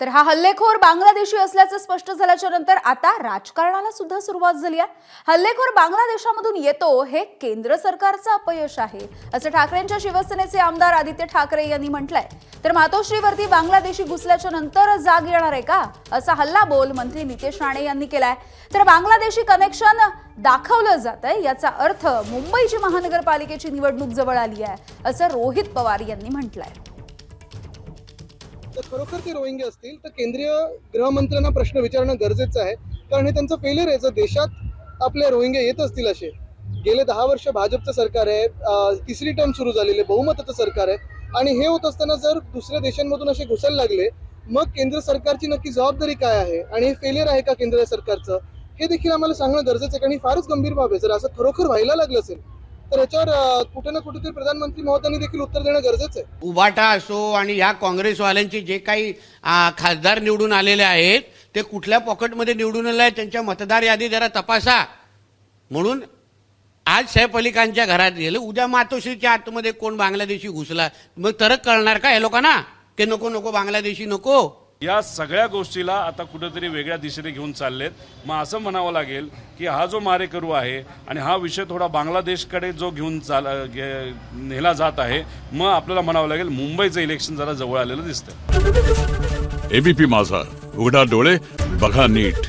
तर हा हल्लेखोर बांगलादेशी असल्याचं स्पष्ट झाल्याच्या नंतर आता राजकारणाला सुद्धा सुरुवात झाली आहे। हल्लेखोर बांगलादेशामधून येतो हे केंद्र सरकारचं अपयश आहे असं ठाकरेंच्या शिवसेनेचे आमदार आदित्य ठाकरे यांनी म्हटलंय। तर मातोश्रीवरती बांगलादेशी घुसल्याच्या नंतर जाग येणार आहे का असा हल्लाबोल मंत्री नितेश राणे यांनी केलाय। तर बांगलादेशी कनेक्शन दाखवलं जातंय याचा अर्थ मुंबईची महानगरपालिकेची निवडणूक जवळ आली आहे असं रोहित पवार यांनी म्हटलंय। तर खरोखर ते रोहिंग्या असतील तर केंद्रीय गृहमंत्र्यांना प्रश्न विचारणं गरजेचं आहे, कारण हे त्यांचं फेलियर आहे। जर देशात आपले रोहिंग्या येत असतील असे, गेले 10 वर्ष भाजपचं सरकार आहे, तिसरी टर्म सुरू झालेली, बहुमताचं सरकार आहे, आणि हे होत असताना जर दुसऱ्या देशांमधून असे घुसायला लागले, मग केंद्र सरकारची नक्की जबाबदारी काय आहे आणि हे फेलियर आहे का केंद्र सरकारचं, हे देखील आम्हाला सांगणं गरजेचं आहे। कारण ही फारच गंभीर बाब आहे। जर असं खरोखर व्हायला लागलं असेल तर याच्यावर कुठे ना कुठेतरी प्रधानमंत्री महोदयांनी देखील उत्तर देणं गरजेचं आहे। उबाटा असो आणि ह्या काँग्रेसवाल्यांचे जे काही खासदार निवडून आलेले आहेत ते कुठल्या पॉकेटमध्ये निवडून आले आहेत त्यांच्या मतदार यादी जरा तपासा। म्हणून आज सैफ अली खानच्या घरात गेले, उद्या मातोश्रीच्या आतमध्ये कोण बांगलादेशी घुसला, मग तरच कळणार का या लोकांना की नको नको बांगलादेशी नको। या सगळ्या गोष्टीला आता कुठेतरी वेगळ्या दिशेने घेऊन चाललेत। मग असं म्हणावं लागेल की हा जो मारेकरू आहे आणि हा विषय थोडा बांगलादेशकडे जो घेऊन नेला जात आहे, मग आपल्याला म्हणावं लागेल मुंबईचं इलेक्शन जरा जवळ आलेलं दिसतंय। एबीपी माझा, उघडा डोळे बघा नीट।